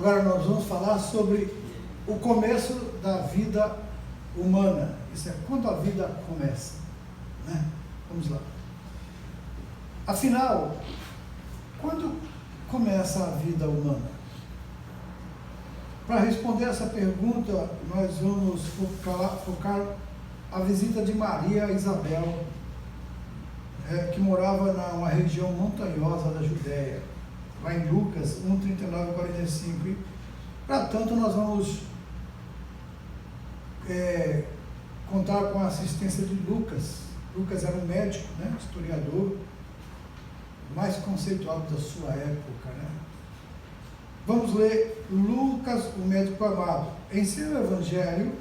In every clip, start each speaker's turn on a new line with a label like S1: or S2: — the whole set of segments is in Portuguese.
S1: Agora nós vamos falar sobre o começo da vida humana. Isso é quando a vida começa, né? Vamos lá. Afinal, quando começa a vida humana? Para responder essa pergunta, nós vamos focar a visita de Maria a Isabel, que morava numa região montanhosa da Judéia, lá em Lucas 1, 39 a 45. E, para tanto, nós vamos contar com a assistência de Lucas. Lucas era um médico, né, historiador, mais conceituado da sua época, né? Vamos ler Lucas, o médico amado. Em seu evangelho,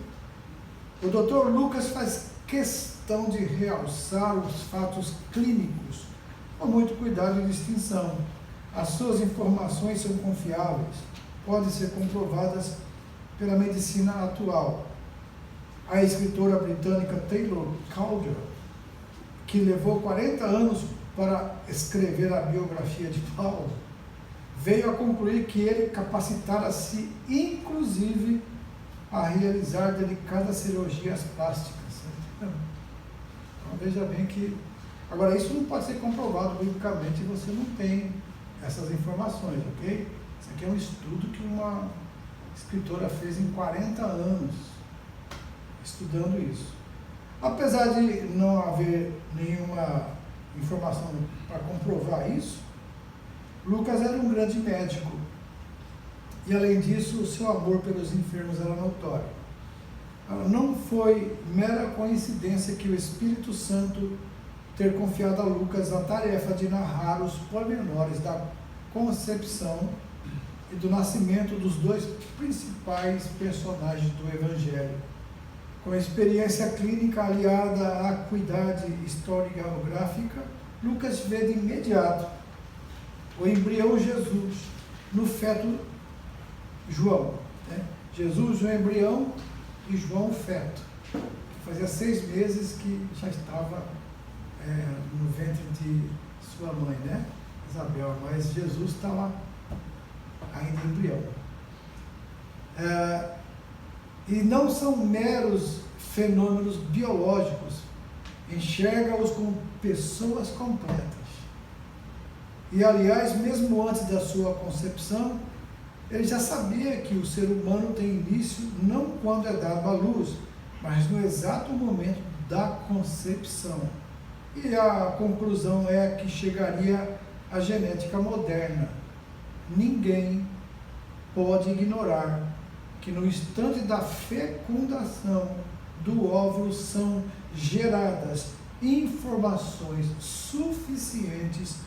S1: o Dr. Lucas faz questão de realçar os fatos clínicos com muito cuidado e distinção. As suas informações são confiáveis, podem ser comprovadas pela medicina atual. A escritora britânica Taylor Caldwell, que levou 40 anos para escrever a biografia de Paulo, veio a concluir que ele capacitara-se, inclusive, a realizar delicadas cirurgias plásticas. Então, veja bem que... Agora, isso não pode ser comprovado biblicamente, você não tem essas informações, ok? Isso aqui é um estudo que uma escritora fez em 40 anos, estudando isso. Apesar de não haver nenhuma informação para comprovar isso, Lucas era um grande médico e, além disso, o seu amor pelos enfermos era notório. Não foi mera coincidência que o Espírito Santo ter confiado a Lucas a tarefa de narrar os pormenores da concepção e do nascimento dos dois principais personagens do Evangelho. Com a experiência clínica aliada à acuidade historiográfica, Lucas vê de imediato o embrião Jesus no feto João, né? Jesus, o embrião, e João, o feto. Fazia 6 meses que já estava no ventre de sua mãe, né? Isabel, mas Jesus estava ainda embrião. E não são meros fenômenos biológicos, enxerga-os como pessoas completas. E, aliás, mesmo antes da sua concepção, ele já sabia que o ser humano tem início não quando é dado à luz, mas no exato momento da concepção. E a conclusão é que chegaria à genética moderna. Ninguém pode ignorar que no instante da fecundação do óvulo são geradas informações suficientes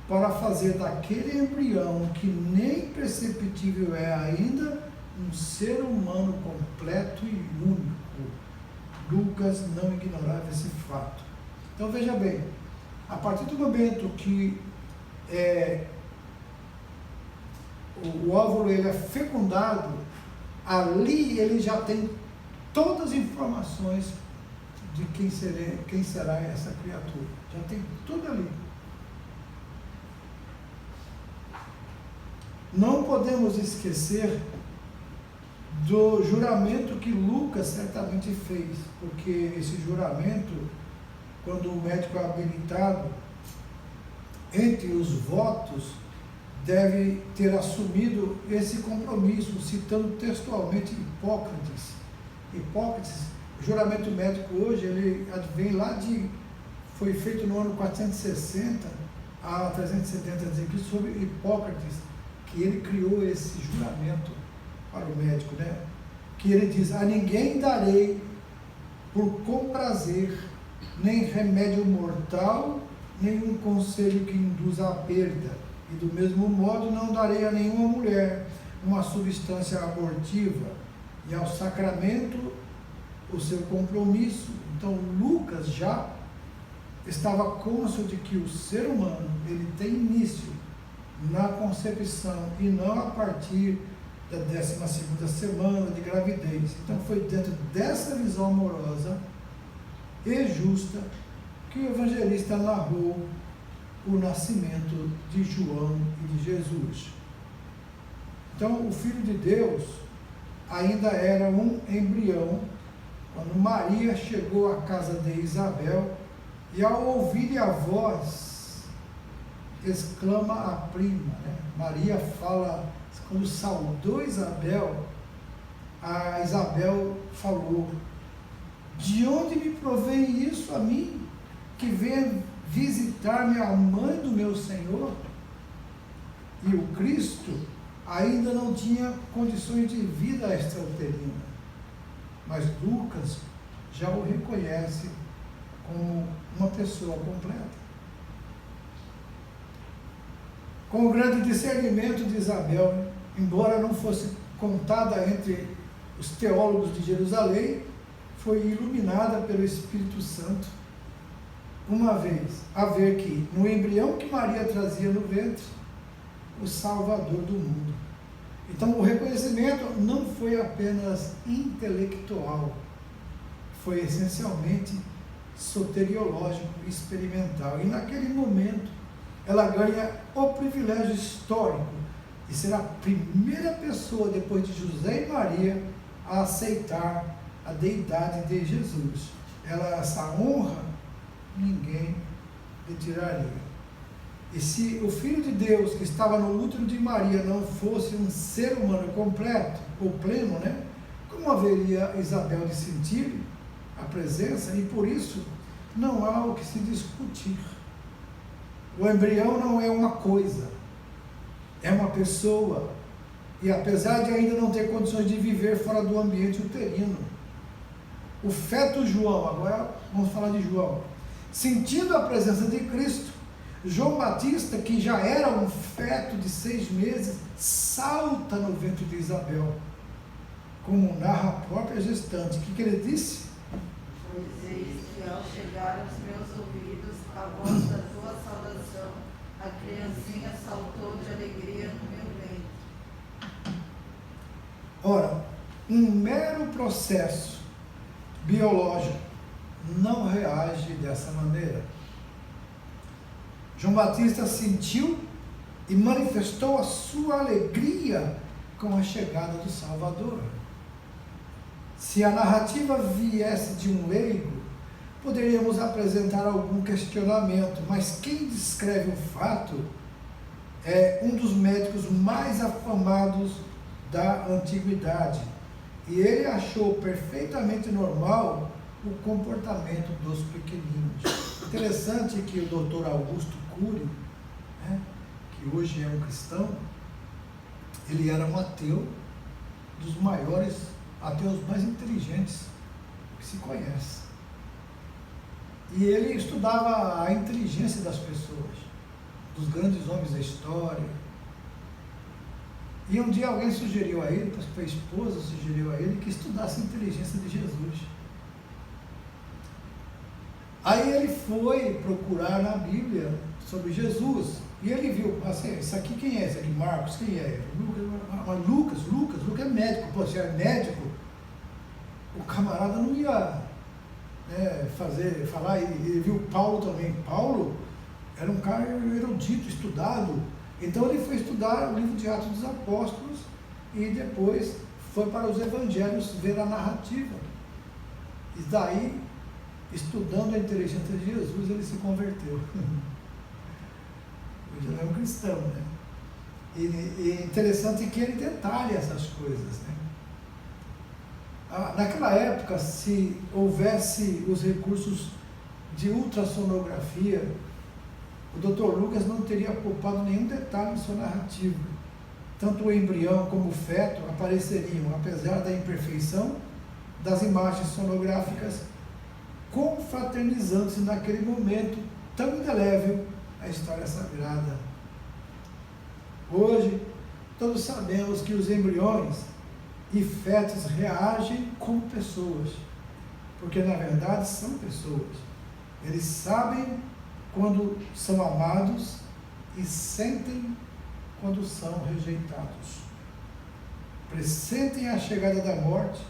S1: para fazer daquele embrião, que nem perceptível é ainda, um ser humano completo e único. Lucas não ignorava esse fato. Então veja bem, a partir do momento que o óvulo ele é fecundado, ali ele já tem todas as informações de quem será essa criatura. Já tem tudo ali. Não podemos esquecer do juramento que Lucas certamente fez, porque esse juramento, quando o médico é habilitado, entre os votos, deve ter assumido esse compromisso, citando textualmente Hipócrates. Hipócrates, o juramento médico hoje, ele vem lá foi feito no ano 460 a 370 a.C., sobre Hipócrates, que ele criou esse juramento para o médico, né? Que ele diz: a ninguém darei por comprazer nem remédio mortal, nenhum conselho que induza à perda, e do mesmo modo não darei a nenhuma mulher uma substância abortiva, e ao sacramento o seu compromisso. Então Lucas já estava cônscio de que o ser humano ele tem início na concepção e não a partir da 12ª semana de gravidez. Então foi dentro dessa visão amorosa e justa que o evangelista narrou o nascimento de João e de Jesus. Então, o Filho de Deus ainda era um embrião quando Maria chegou à casa de Isabel e, ao ouvir a voz, exclama a prima, né? Maria fala, quando saudou Isabel, a Isabel falou: de onde me provém isso a mim, que venha visitar-me a mãe do meu Senhor? E o Cristo ainda não tinha condições de vida extrauterina, mas Lucas já o reconhece como uma pessoa completa. Com o grande discernimento de Isabel, embora não fosse contada entre os teólogos de Jerusalém, foi iluminada pelo Espírito Santo, uma vez a ver que, no embrião que Maria trazia no ventre, o Salvador do mundo. Então, o reconhecimento não foi apenas intelectual, foi essencialmente soteriológico e experimental. E naquele momento, ela ganha o privilégio histórico de ser a primeira pessoa, depois de José e Maria, a aceitar a deidade de Jesus. Essa honra, ninguém lhe tiraria. E se o Filho de Deus, que estava no útero de Maria, não fosse um ser humano completo, ou pleno, né? Como haveria Isabel de sentir a presença? E por isso, não há o que se discutir. O embrião não é uma coisa, é uma pessoa. E apesar de ainda não ter condições de viver fora do ambiente uterino, o feto João, agora vamos falar de João, sentindo a presença de Cristo, João Batista, que já era um feto de 6 meses, salta no ventre de Isabel, como narra a própria gestante. O que ele disse?
S2: Pois eis que ao chegar aos meus ouvidos a voz da tua saudação, a criancinha saltou de alegria no meu ventre.
S1: Ora, um mero processo biológico não reage dessa maneira. João Batista sentiu e manifestou a sua alegria com a chegada do Salvador. Se a narrativa viesse de um leigo, poderíamos apresentar algum questionamento, mas quem descreve o fato é um dos médicos mais afamados da antiguidade. E ele achou perfeitamente normal o comportamento dos pequeninos. Interessante que o Dr. Augusto Cury, né, que hoje é um cristão, ele era um ateu, dos maiores ateus mais inteligentes que se conhece. E ele estudava a inteligência das pessoas, dos grandes homens da história. E um dia alguém sugeriu a ele, a esposa sugeriu a ele, que estudasse a inteligência de Jesus. Aí ele foi procurar na Bíblia sobre Jesus, e ele viu, assim, isso aqui quem é? Esse aqui, Marcos, quem é? Lucas é médico. Pô, se é médico, o camarada não ia, né, falar, e ele viu Paulo também. Paulo era um cara erudito, estudado, então ele foi estudar o livro de Atos dos Apóstolos, e depois foi para os evangelhos ver a narrativa, e daí, estudando a inteligência de Jesus, ele se converteu. Hoje ele é um cristão, né? E interessante que ele detalha essas coisas, né? Naquela época, se houvesse os recursos de ultrassonografia, o Dr. Lucas não teria poupado nenhum detalhe em sua narrativa. Tanto o embrião como o feto apareceriam, apesar da imperfeição das imagens sonográficas, confraternizando-se naquele momento tão indelével a história sagrada. Hoje, todos sabemos que os embriões e fetos reagem como pessoas, porque na verdade são pessoas. Eles sabem quando são amados e sentem quando são rejeitados. Pressentem a chegada da morte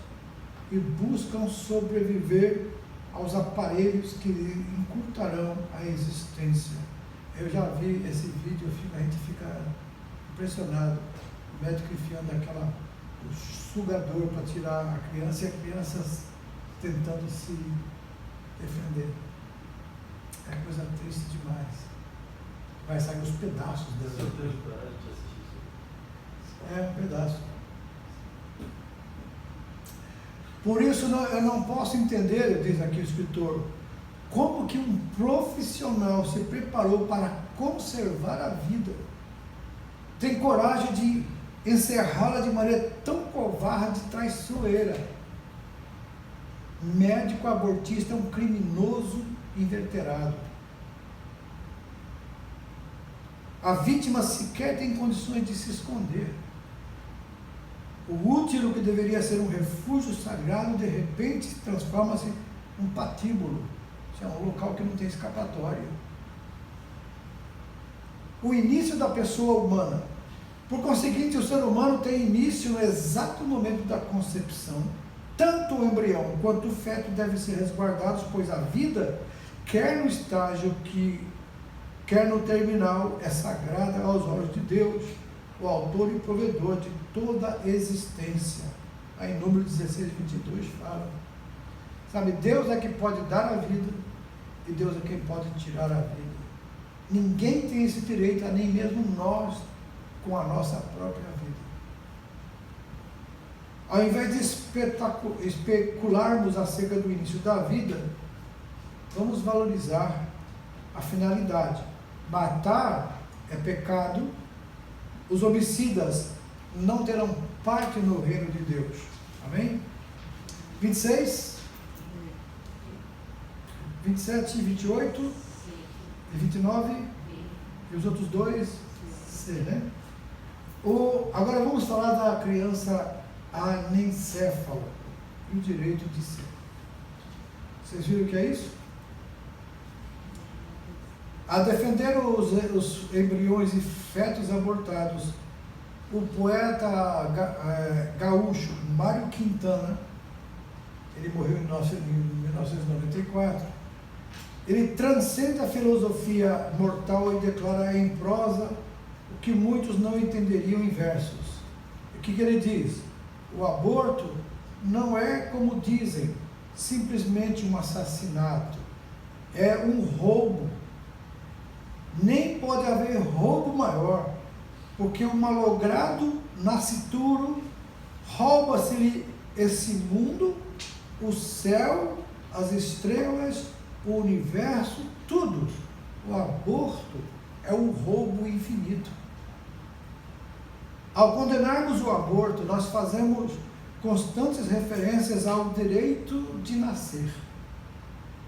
S1: e buscam sobreviver aos aparelhos que lhe encurtarão a existência. Eu já vi esse vídeo, a gente fica impressionado. o médico enfiando o sugador para tirar a criança e a criança tentando se defender. É coisa triste demais. Vai sair os pedaços dela.
S3: Eu tenho coragem de assistir isso.
S1: É, um pedaço. Por isso eu não posso entender, diz aqui o escritor, como que um profissional se preparou para conservar a vida, tem coragem de encerrá-la de maneira tão covarde e traiçoeira. Médico abortista é um criminoso inveterado. A vítima sequer tem condições de se esconder. O útero, que deveria ser um refúgio sagrado, de repente transforma-se num patíbulo. Isso é um local que não tem escapatória. O início da pessoa humana. Por conseguinte, o ser humano tem início no exato momento da concepção. Tanto o embrião quanto o feto devem ser resguardados, pois a vida, quer no estágio quer no terminal, é sagrada aos olhos de Deus, o autor e provedor de toda a existência. Aí em Número 16, 22 fala. Sabe, Deus é que pode dar a vida e Deus é quem pode tirar a vida. Ninguém tem esse direito, nem mesmo nós, com a nossa própria vida. Ao invés de especularmos acerca do início da vida, vamos valorizar a finalidade. Matar é pecado. Os homicidas não terão parte no reino de Deus. Amém? 26, 27 e 28 e 29 e os outros dois C, né? Agora vamos falar da criança anencéfala e o direito de ser. Vocês viram o que é isso? A defender os embriões e fetos abortados, o poeta gaúcho Mário Quintana, ele morreu em 1994, ele transcende a filosofia mortal e declara em prosa o que muitos não entenderiam em versos. O que ele diz? O aborto não é, como dizem, simplesmente um assassinato, é um roubo. Nem pode haver roubo maior, porque o malogrado nascituro rouba-se-lhe esse mundo, o céu, as estrelas, o universo, tudo. O aborto é um roubo infinito. Ao condenarmos o aborto, nós fazemos constantes referências ao direito de nascer,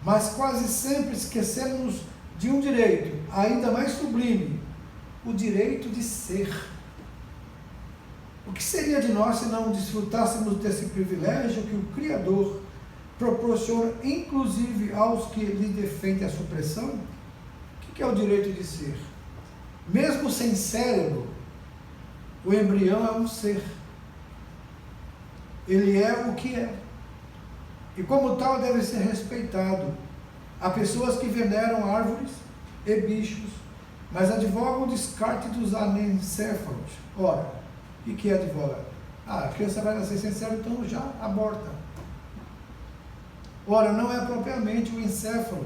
S1: mas quase sempre esquecemos de um direito ainda mais sublime, o direito de ser. O que seria de nós se não desfrutássemos desse privilégio que o Criador proporciona, inclusive aos que lhe defendem a supressão? O que é o direito de ser? Mesmo sem cérebro, o embrião é um ser. Ele é o que é. E como tal deve ser respeitado. Há pessoas que veneram árvores e bichos, mas advogam o descarte dos anencéfalos. Ora, o que advoga? A criança vai nascer sem cérebro, então já aborta. Ora, não é propriamente o encéfalo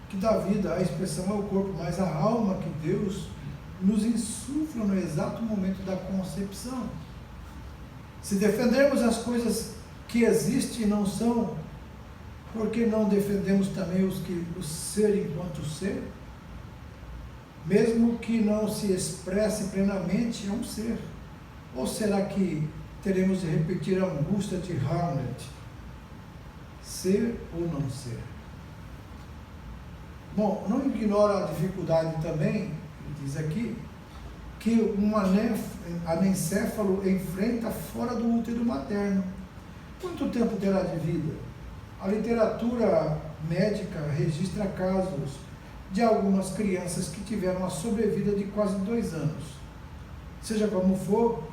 S1: que dá vida, a expressão é o corpo, mas a alma que Deus nos insufla no exato momento da concepção. Se defendermos as coisas que existem e não são, por que não defendemos também o ser enquanto ser? Mesmo que não se expresse plenamente, é um ser. Ou será que teremos de repetir a angústia de Hamlet? Ser ou não ser? Bom, não ignora a dificuldade também, ele diz aqui, que um anencéfalo enfrenta fora do útero materno. Quanto tempo terá de vida? A literatura médica registra casos de algumas crianças que tiveram uma sobrevida de quase 2 anos. Seja como for,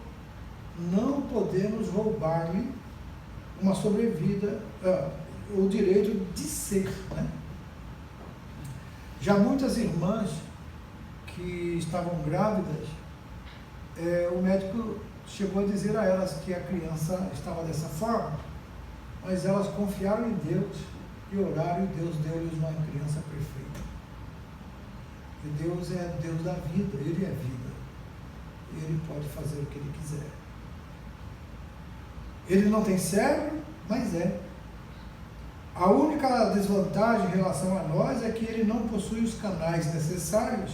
S1: não podemos roubar-lhe uma sobrevida, o direito de ser, né? Já muitas irmãs que estavam grávidas, o médico chegou a dizer a elas que a criança estava dessa forma, mas elas confiaram em Deus e oraram, e Deus deu-lhes uma criança perfeita. E Deus é Deus da vida, Ele é vida. Ele pode fazer o que Ele quiser. Ele não tem cérebro, mas é. A única desvantagem em relação a nós é que Ele não possui os canais necessários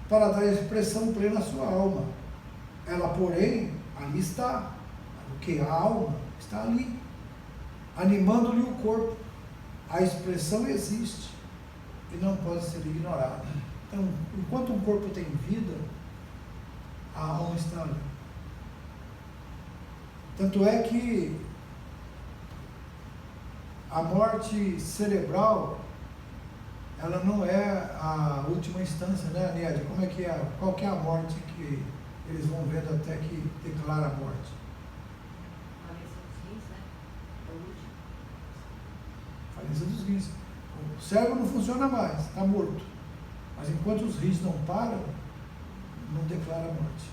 S1: para dar expressão plena à sua alma. Ela, porém, ali está. Porque a alma está ali, animando-lhe o corpo. A expressão existe e não pode ser ignorada. Então, enquanto um corpo tem vida, a alma está ali. Tanto é que a morte cerebral, ela não é a última instância, né, Aniede? Como é que é? Qual que é a morte que eles vão vendo até que declara a morte? Falência dos rins. O cérebro não funciona mais, está morto. Mas enquanto os rins não param, não declara a morte.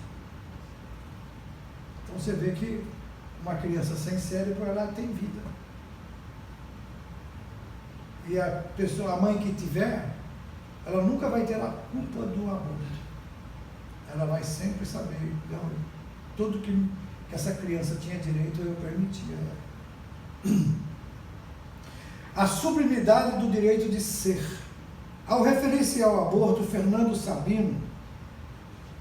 S1: Então você vê que uma criança sem cérebro, ela tem vida. E a pessoa, a mãe que tiver, ela nunca vai ter a culpa do aborto. Ela vai sempre saber, não, tudo que essa criança tinha direito, eu permitia ela. A sublimidade do direito de ser. Ao referir-se ao aborto, Fernando Sabino,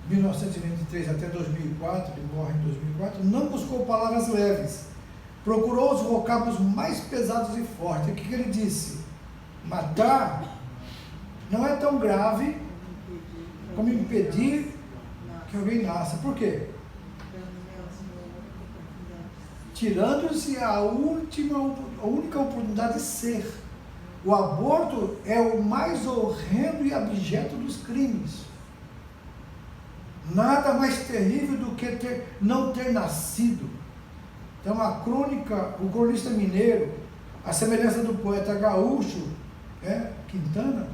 S1: 1923 até 2004, ele morre em 2004, não buscou palavras leves, procurou os vocábulos mais pesados e fortes. O que ele disse? Matar não é tão grave como impedir que alguém nasça. Por quê? Tirando-se a única oportunidade de ser. O aborto é o mais horrendo e abjeto dos crimes. Nada mais terrível do que não ter nascido. Então a crônica, o cronista mineiro, a semelhança do poeta gaúcho, Quintana,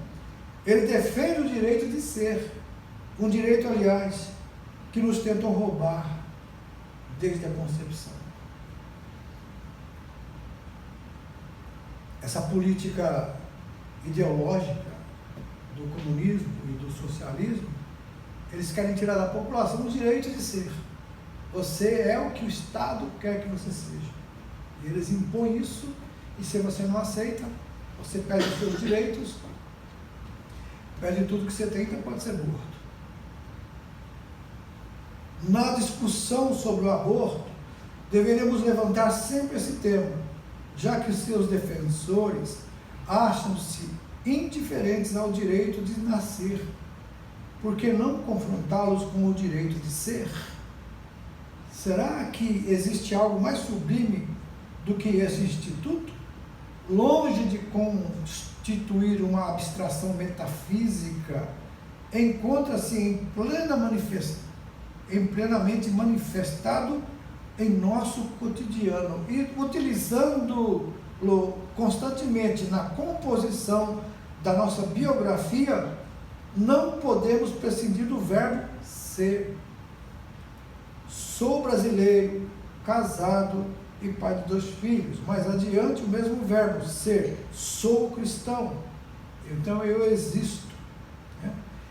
S1: ele defende o direito de ser. Um direito, aliás, que nos tentam roubar desde a concepção. Essa política ideológica do comunismo e do socialismo, eles querem tirar da população o direito de ser. Você é o que o Estado quer que você seja. E eles impõem isso, e se você não aceita, você perde os seus direitos, perde tudo que você tem, então pode ser morto. Na discussão sobre o aborto, deveremos levantar sempre esse tema, já que seus defensores acham-se indiferentes ao direito de nascer. Por que não confrontá-los com o direito de ser? Será que existe algo mais sublime do que esse instituto? Longe de constituir uma abstração metafísica, encontra-se plenamente manifestado em nosso cotidiano, e utilizando-lo constantemente na composição da nossa biografia, não podemos prescindir do verbo ser. Sou brasileiro, casado e pai de 2 filhos. Mais adiante, o mesmo verbo ser. Sou cristão. Então eu existo.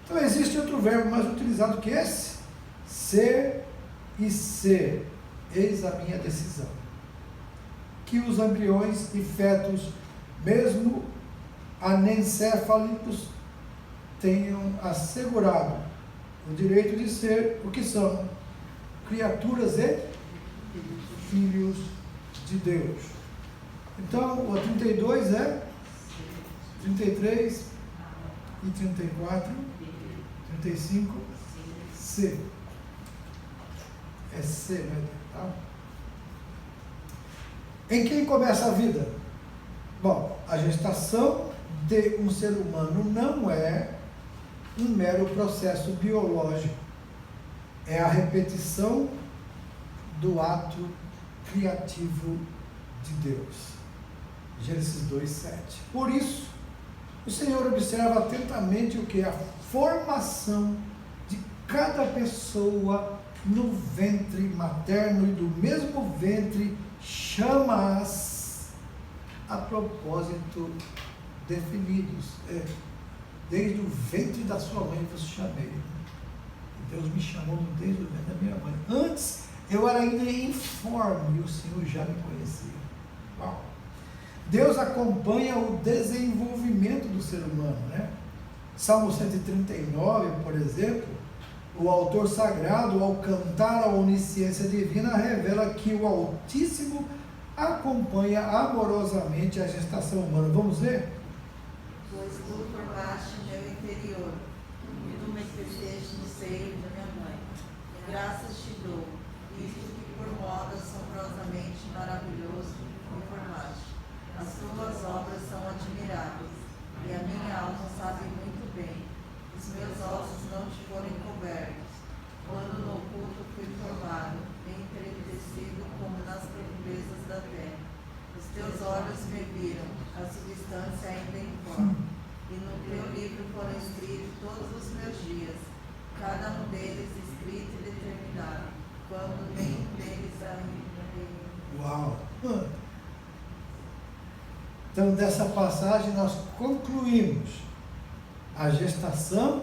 S1: Então existe outro verbo mais utilizado que esse: ser e ser. Eis a minha decisão. Que os embriões e fetos, mesmo anencefálicos, tenham assegurado o direito de ser o que são: criaturas e filhos de Deus. Então, o 32 é 33 e 34, 35, C. É C, né? Tá? Em quem começa a vida? Bom, a gestação de um ser humano não é um mero processo biológico. É a repetição do ato criativo de Deus. Gênesis 2:7. Por isso, o Senhor observa atentamente o que? A formação de cada pessoa no ventre materno e do mesmo ventre chama-as a propósito definidos. Desde o ventre da sua mãe vos chamei. Deus me chamou desde o ventre da minha mãe. Antes eu era ainda informe e o Senhor já me conhecia. Uau! Deus acompanha o desenvolvimento do ser humano, né? Salmo 139, por exemplo, o autor sagrado, ao cantar a onisciência divina, revela que o Altíssimo acompanha amorosamente a gestação humana. Vamos ler?
S2: Pois tu formaste meu interior, e tu me teceste no seio da minha mãe. Graças te dou, isto que por modo assombrosamente maravilhoso me formaste. As tuas obras são admiráveis, e a minha alma sabe muito bem. Os meus ossos não te foram encobertos, quando no oculto fui formado, entretecido como nas profundezas da terra. Os teus olhos me viram, a substância ainda informe, e no teu livro foram escritos todos os meus dias, cada um deles escrito e determinado, quando nenhum deles ainda veio.
S1: Uau! Então, dessa passagem, nós concluímos: a gestação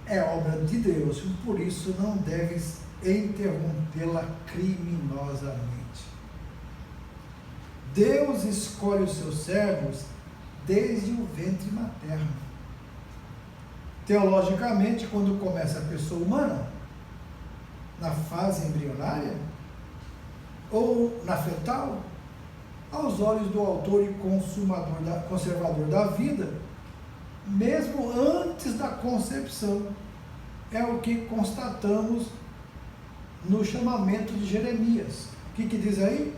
S1: é obra de Deus, e por isso não deves interrompê-la criminosamente. Deus escolhe os seus servos desde o ventre materno. Teologicamente, quando começa a pessoa humana, na fase embrionária, ou na fetal, aos olhos do autor e conservador da vida, mesmo antes da concepção, é o que constatamos no chamamento de Jeremias. O que diz aí?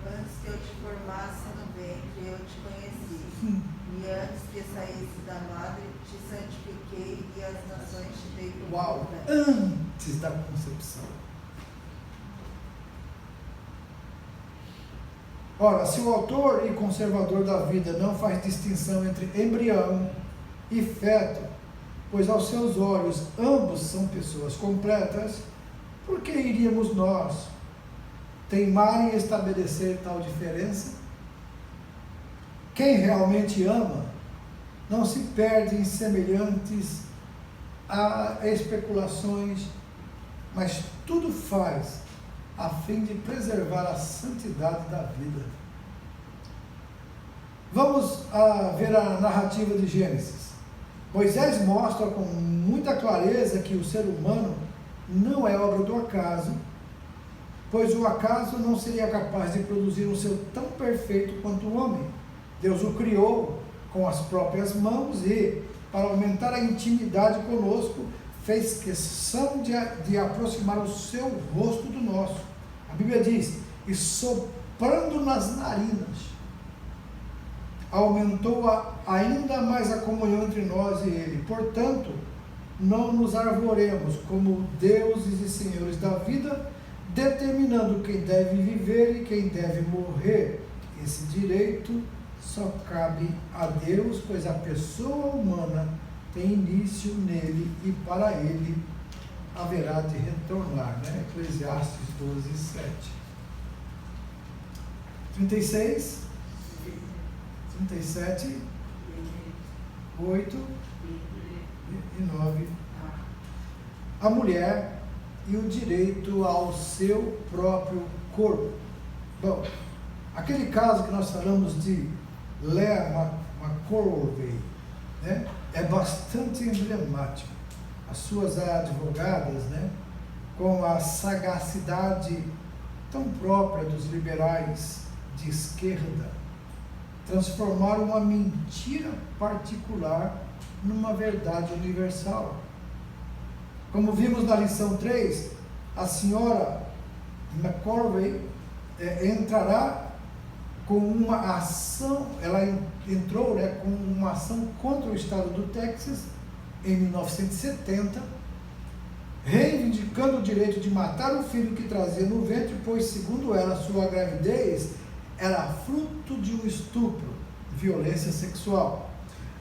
S2: Antes que eu te formasse no ventre, eu te conheci. E antes que saísse da madre, te santifiquei e as nações te dei por
S1: Uau!
S2: profeta.
S1: Antes da concepção. Ora, se o autor e conservador da vida não faz distinção entre embrião e feto, pois aos seus olhos ambos são pessoas completas, por que iríamos nós teimar em estabelecer tal diferença? Quem realmente ama não se perde em semelhantes a especulações, mas tudo faz a fim de preservar a santidade da vida. Vamos ver a narrativa de Gênesis. Moisés mostra com muita clareza que o ser humano não é obra do acaso, pois o acaso não seria capaz de produzir um ser tão perfeito quanto o homem. Deus o criou com as próprias mãos e, para aumentar a intimidade conosco, fez questão de aproximar o seu rosto do nosso. A Bíblia diz: e soprando nas narinas, aumentou ainda mais a comunhão entre nós e Ele. Portanto, não nos arvoremos como deuses e senhores da vida, determinando quem deve viver e quem deve morrer. Esse direito só cabe a Deus, pois a pessoa humana tem início nele e para ele haverá de retornar, né? Eclesiastes 12, 7. 36, 37, 8 e 9. A mulher e o direito ao seu próprio corpo. Bom, aquele caso que nós falamos de Leah McCorvey, né, é bastante emblemático. As suas advogadas, né, com a sagacidade tão própria dos liberais de esquerda, transformaram uma mentira particular numa verdade universal. Como vimos na lição 3, a senhora McCorvey entrará com uma ação, ela entrou, né, com uma ação contra o estado do Texas em 1970, reivindicando o direito de matar o filho que trazia no ventre, pois, segundo ela, sua gravidez era fruto de um estupro, violência sexual.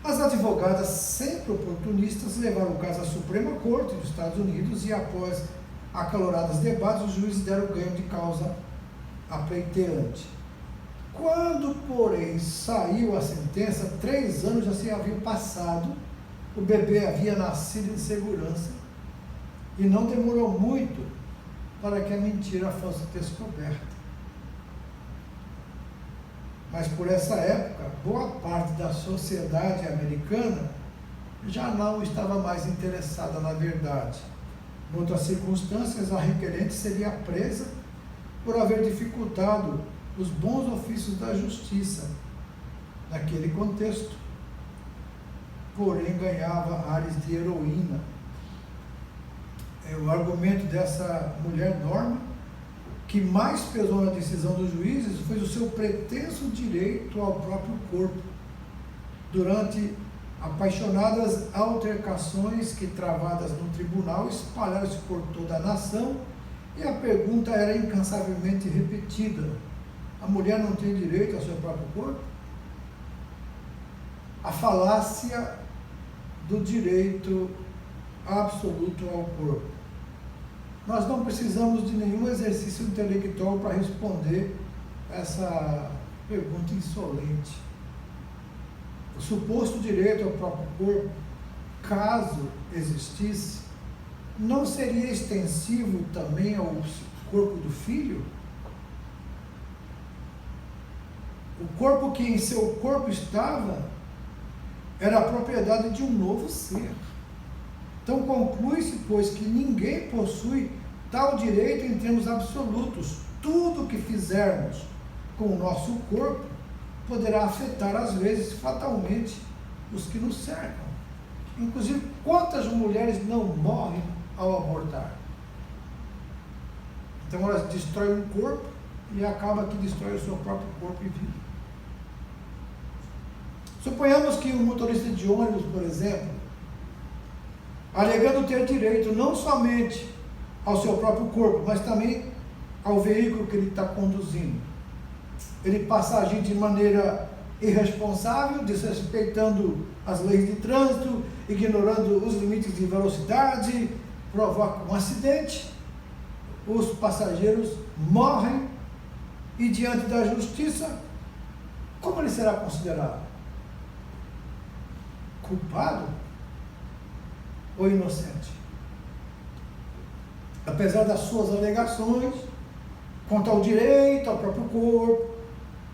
S1: As advogadas, sempre oportunistas, levaram o caso à Suprema Corte dos Estados Unidos e, após acalorados debates, os juízes deram ganho de causa à pleiteante. Quando, porém, saiu a sentença, 3 anos já se haviam passado, o bebê havia nascido em segurança, e não demorou muito para que a mentira fosse descoberta. Mas por essa época, boa parte da sociedade americana já não estava mais interessada na verdade. Em outras circunstâncias, a requerente seria presa por haver dificultado os bons ofícios da justiça naquele contexto. Porém, ganhava ares de heroína. O argumento dessa mulher Norma, que mais pesou na decisão dos juízes, foi o seu pretenso direito ao próprio corpo, durante apaixonadas altercações que, travadas no tribunal, espalharam-se por toda a nação, e a pergunta era incansavelmente repetida: a mulher não tem direito ao seu próprio corpo? A falácia do direito absoluto ao corpo. Nós não precisamos de nenhum exercício intelectual para responder essa pergunta insolente. O suposto direito ao próprio corpo, caso existisse, não seria extensivo também ao corpo do filho? O corpo que em seu corpo estava era a propriedade de um novo ser. Então conclui-se, pois, que ninguém possui tal direito em termos absolutos. Tudo que fizermos com o nosso corpo poderá afetar, às vezes, fatalmente, os que nos cercam. Inclusive, quantas mulheres não morrem ao abortar? Então elas destroem um corpo e acaba que destrói o seu próprio corpo e vida. Suponhamos que um motorista de ônibus, por exemplo, alegando ter direito não somente ao seu próprio corpo, mas também ao veículo que ele está conduzindo, ele passa a agir de maneira irresponsável, desrespeitando as leis de trânsito, ignorando os limites de velocidade, provoca um acidente, os passageiros morrem, e diante da justiça, como ele será considerado? Culpado ou inocente? Apesar das suas alegações quanto ao direito ao próprio corpo,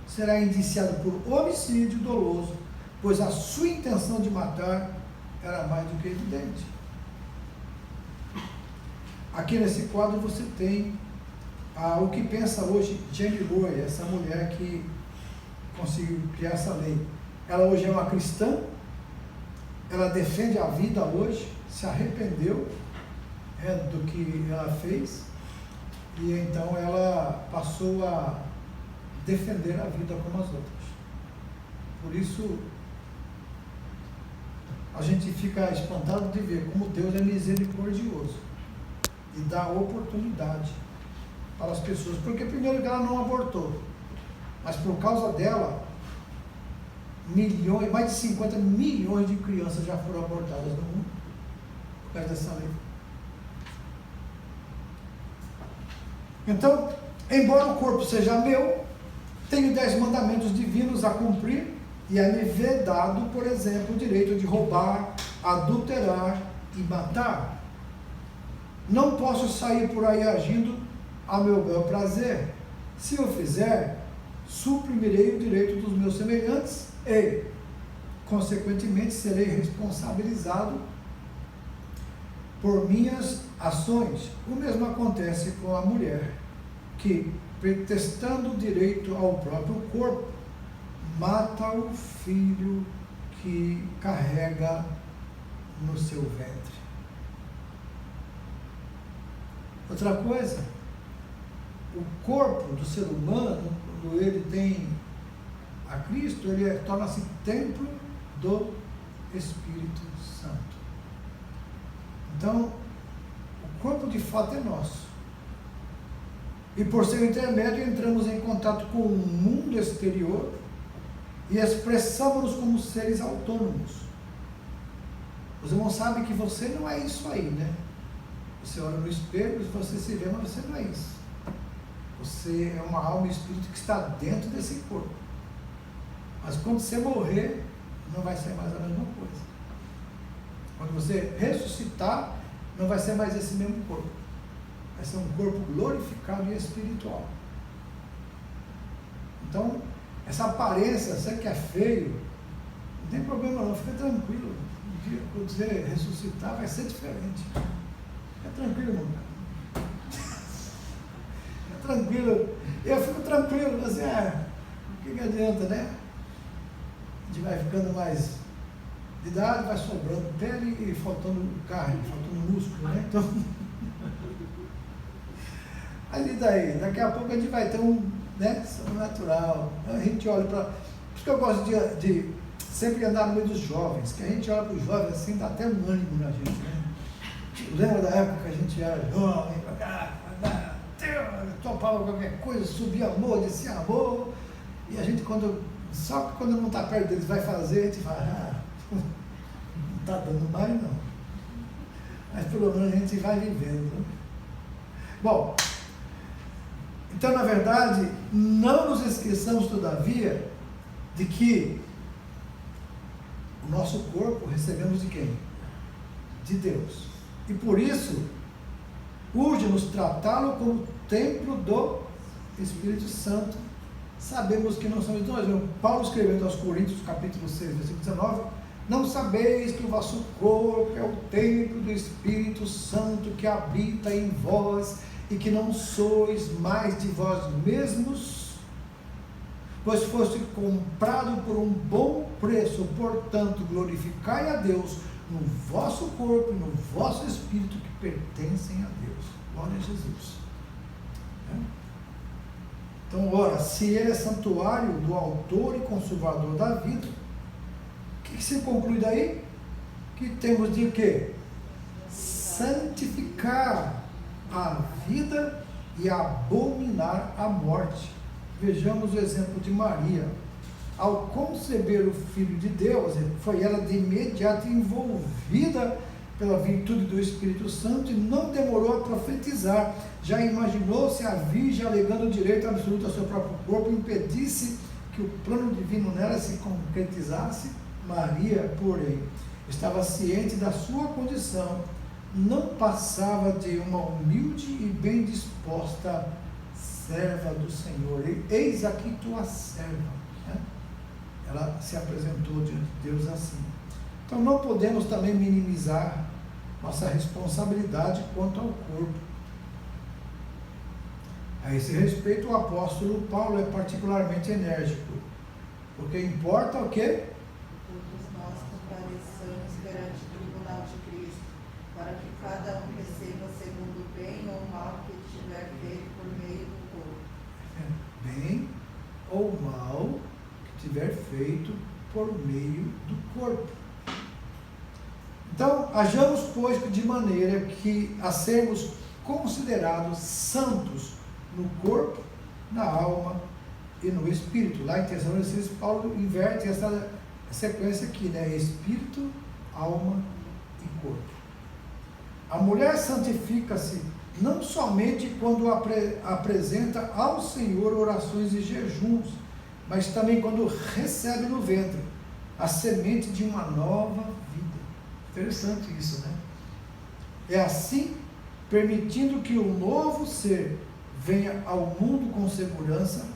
S1: será indiciado por homicídio doloso, pois a sua intenção de matar era mais do que evidente. Aqui nesse quadro você tem o que pensa hoje Jenny Loy, essa mulher que conseguiu criar essa lei. Ela hoje é uma cristã, ela defende a vida hoje, se arrependeu do que ela fez, e então ela passou a defender a vida como as outras. Por isso, a gente fica espantado de ver como Deus é misericordioso e dá oportunidade para as pessoas, porque primeiro que ela não abortou, mas por causa dela, mais de 50 milhões de crianças já foram abortadas no mundo, por causa dessa lei. Então, embora o corpo seja meu, tenho 10 mandamentos divinos a cumprir, e é-me vedado, por exemplo, o direito de roubar, adulterar e matar. Não posso sair por aí agindo a meu bel prazer. Se eu fizer, suprimirei o direito dos meus semelhantes e, consequentemente, serei responsabilizado por minhas ações. O mesmo acontece com a mulher, que, pretextando o direito ao próprio corpo, mata o filho que carrega no seu ventre. Outra coisa, o corpo do ser humano, quando ele tem a Cristo, ele torna-se templo do Espírito Santo. Então, o corpo de fato é nosso. E por seu intermédio entramos em contato com o mundo exterior e expressamos-nos como seres autônomos. Os irmãos sabem que você não é isso aí, né? Você olha no espelho e você se vê, mas você não é isso. Você é uma alma e espírito que está dentro desse corpo. Mas quando você morrer, não vai ser mais a mesma coisa. Quando você ressuscitar, não vai ser mais esse mesmo corpo. Vai ser um corpo glorificado e espiritual. Então, essa aparência, você que é feio, não tem problema não, fica tranquilo. Um dia, quando você ressuscitar, vai ser diferente. Fica tranquilo, irmão. Fica tranquilo. Eu fico tranquilo, assim, o que adianta, né? A gente vai ficando mais de idade, vai sobrando pele e faltando carne, faltando músculo, né? Então, ali daí, daqui a pouco a gente vai ter né, natural. A gente olha para. Por isso que eu gosto de sempre andar no meio dos jovens, que a gente olha para os jovens assim, dá até um ânimo na gente, né? Lembra da época que a gente era jovem, topava qualquer coisa, subia amor, descia amor, e a gente só que quando não está perto deles vai fazer, a gente fala, não está dando mais não. Mas pelo menos a gente vai vivendo. Né? Bom, então na verdade, não nos esqueçamos todavia de que o nosso corpo recebemos de quem? De Deus. E por isso, urge-nos tratá-lo como templo do Espírito Santo. Sabemos que não somos nós. Paulo escrevendo aos Coríntios, capítulo 6, versículo 19, não sabeis que o vosso corpo é o templo do Espírito Santo que habita em vós e que não sois mais de vós mesmos, pois foste comprado por um bom preço. Portanto, glorificai a Deus no vosso corpo e no vosso espírito que pertencem a Deus. Glória a Jesus. Então, ora, se ele é santuário do autor e conservador da vida, o que se conclui daí? Que temos de quê? Santificar a vida e abominar a morte. Vejamos o exemplo de Maria. Ao conceber o Filho de Deus, foi ela de imediato envolvida pela virtude do Espírito Santo e não demorou a profetizar. Já imaginou se a Virgem, alegando o direito absoluto ao seu próprio corpo, impedisse que o plano divino nela se concretizasse? Maria, porém, estava ciente da sua condição, não passava de uma humilde e bem disposta serva do Senhor. Eis aqui tua serva. Ela se apresentou diante de Deus assim. Então não podemos também minimizar nossa responsabilidade quanto ao corpo. A esse respeito, o apóstolo Paulo é particularmente enérgico, porque importa o quê?
S2: Todos nós compareçamos perante o tribunal de Cristo, para que cada um receba segundo o bem ou o mal que tiver feito por meio do corpo.
S1: Bem ou mal que tiver feito por meio do corpo. Então, hajamos, pois, de maneira que a sermos considerados santos no corpo, na alma e no espírito. Lá em Tessalonicenses, Paulo inverte essa sequência aqui, né? Espírito, alma e corpo. A mulher santifica-se não somente quando apresenta ao Senhor orações e jejuns, mas também quando recebe no ventre a semente de uma nova vida. Interessante isso, né? É assim, permitindo que o novo ser venha ao mundo com segurança,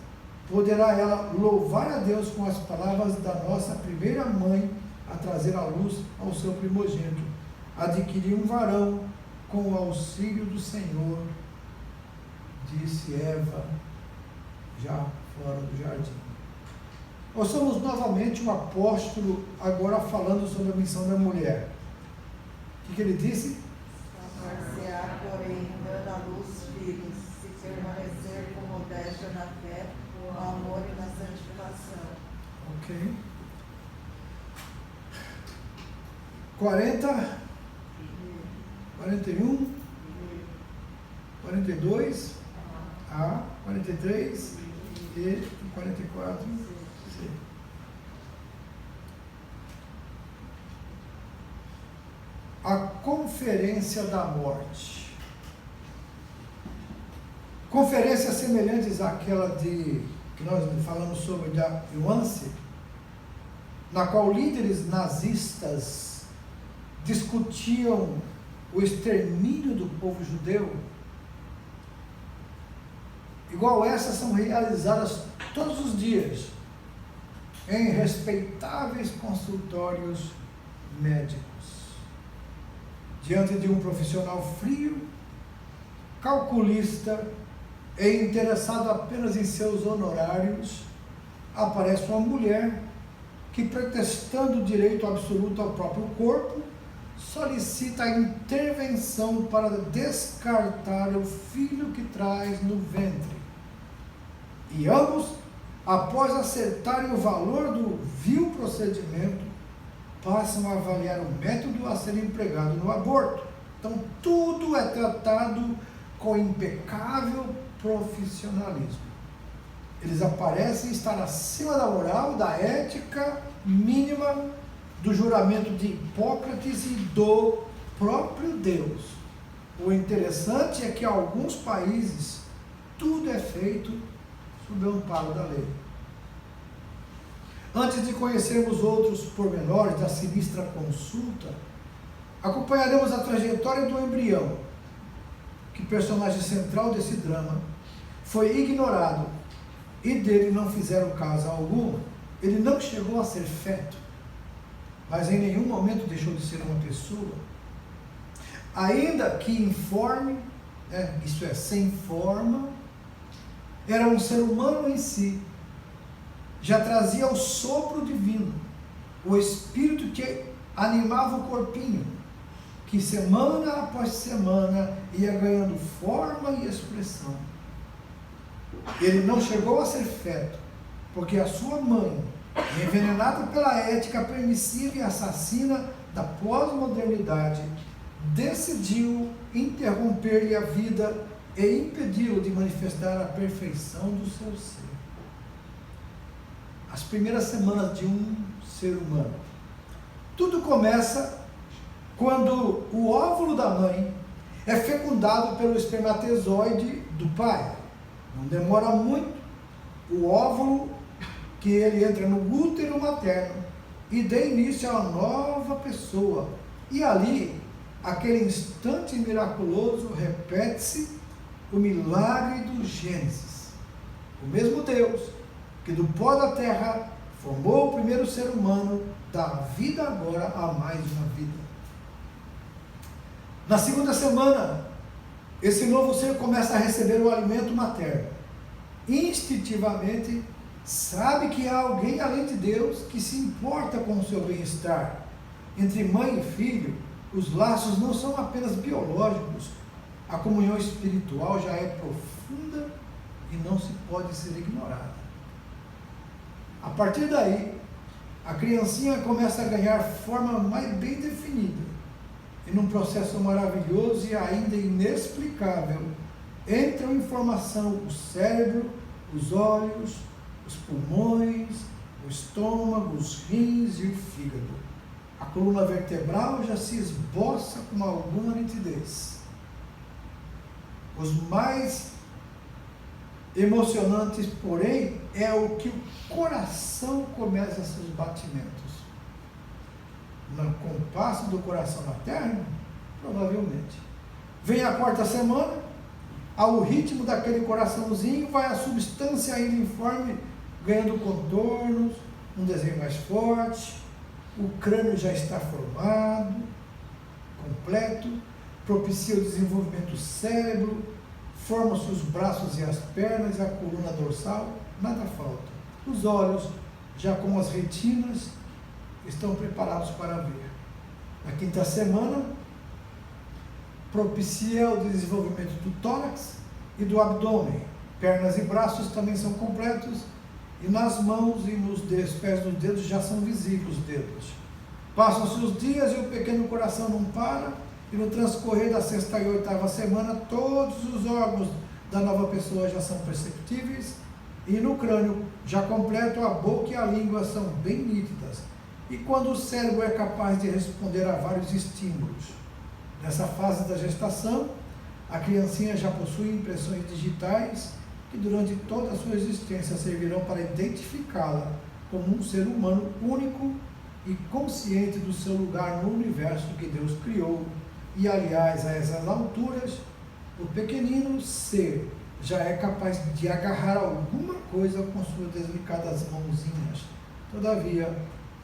S1: poderá ela louvar a Deus com as palavras da nossa primeira mãe a trazer a luz ao seu primogênito, adquirir um varão com o auxílio do Senhor, disse Eva, já fora do jardim. Ouçamos novamente o apóstolo agora falando sobre a missão da mulher. O que ele disse?
S2: Dar-se-á, porém, dando à luz filhos, se permanecer com modéstia na fé, no amor e na santificação.
S1: Ok. 40, 41, 42, A, 43 e 44, C. A conferência da morte. Conferências semelhantes àquela que nós falamos sobre da Nuance, na qual líderes nazistas discutiam o extermínio do povo judeu, igual essas são realizadas todos os dias em respeitáveis consultórios médicos, diante de um profissional frio, calculista e interessado apenas em seus honorários, aparece uma mulher que, pretextando o direito absoluto ao próprio corpo, solicita a intervenção para descartar o filho que traz no ventre. E ambos, após acertarem o valor do vil procedimento, passam a avaliar o método a ser empregado no aborto. Então, tudo é tratado com impecável profissionalismo. Eles aparecem estar acima da moral, da ética mínima, do juramento de Hipócrates e do próprio Deus. O interessante é que em alguns países tudo é feito sob o amparo da lei. Antes de conhecermos outros pormenores da sinistra consulta, acompanharemos a trajetória do embrião, que personagem central desse drama foi ignorado e dele não fizeram caso algum. Ele não chegou a ser feto, mas em nenhum momento deixou de ser uma pessoa, ainda que informe, isso é, sem forma, era um ser humano em si, já trazia o sopro divino, o espírito que animava o corpinho, que semana após semana ia ganhando forma e expressão. Ele não chegou a ser feto, porque a sua mãe, envenenada pela ética permissiva e assassina da pós-modernidade, decidiu interromper-lhe a vida e impedi-lo de manifestar a perfeição do seu ser. As primeiras semanas de um ser humano. Tudo começa quando o óvulo da mãe é fecundado pelo espermatozoide do pai. Não demora muito, o óvulo que ele entra no útero materno e dá início a uma nova pessoa. E ali, aquele instante miraculoso, repete-se o milagre do Gênesis. O mesmo Deus que do pó da terra formou o primeiro ser humano, dá vida agora a mais uma vida. Na segunda semana, esse novo ser começa a receber o alimento materno. Instintivamente, sabe que há alguém além de Deus que se importa com o seu bem-estar. Entre mãe e filho, os laços não são apenas biológicos, a comunhão espiritual já é profunda e não se pode ser ignorada. A partir daí, a criancinha começa a ganhar forma mais bem definida, e num processo maravilhoso e ainda inexplicável, entram em formação o cérebro, os olhos, os pulmões, o estômago, os rins e o fígado. A coluna vertebral já se esboça com alguma nitidez. Os mais emocionantes, porém, é o que o coração começa seus batimentos. No compasso do coração materno? Provavelmente. Vem a quarta semana, ao ritmo daquele coraçãozinho, vai a substância ainda informe, ganhando contornos, um desenho mais forte, o crânio já está formado, completo, propicia o desenvolvimento do cérebro, formam-se os braços e as pernas e a coluna dorsal, nada falta. Os olhos, já com as retinas, estão preparados para ver. Na quinta semana, propicia o desenvolvimento do tórax e do abdômen. Pernas e braços também são completos, e nas mãos e nos pés dos dedos já são visíveis os dedos. Passam-se os dias e o pequeno coração não para, e no transcorrer da sexta e oitava semana, todos os órgãos da nova pessoa já são perceptíveis, e no crânio, já completo, a boca e a língua são bem nítidas. E quando o cérebro é capaz de responder a vários estímulos. Nessa fase da gestação, A criancinha já possui impressões digitais que durante toda a sua existência servirão para identificá-la como um ser humano único e consciente do seu lugar no universo que Deus criou. E, aliás, a essas alturas, o pequenino ser já é capaz de agarrar alguma coisa com suas delicadas mãozinhas. Todavia,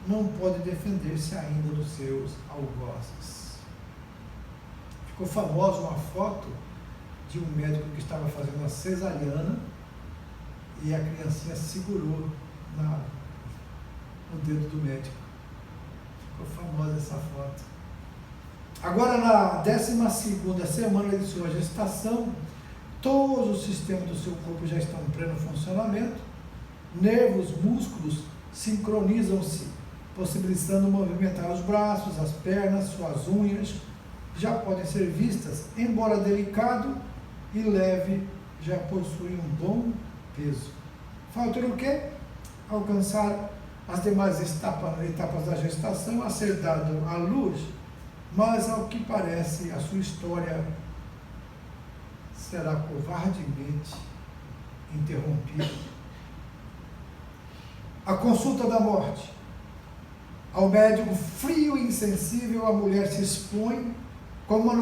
S1: não pode defender-se ainda dos seus algozes. Ficou famosa uma foto de um médico que estava fazendo uma cesariana e a criancinha segurou no dedo do médico. Ficou famosa essa foto. Agora, na 12ª semana de sua gestação, todos os sistemas do seu corpo já estão em pleno funcionamento. Nervos, músculos sincronizam-se, possibilitando movimentar os braços, as pernas, suas unhas. Já podem ser vistas, embora delicado e leve, já possui um bom peso. Falta o quê? Alcançar as demais etapas da gestação, a ser dado à luz, mas ao que parece a sua história será covardemente interrompida. A consulta da morte. Ao médico frio e insensível, a mulher se expõe com uma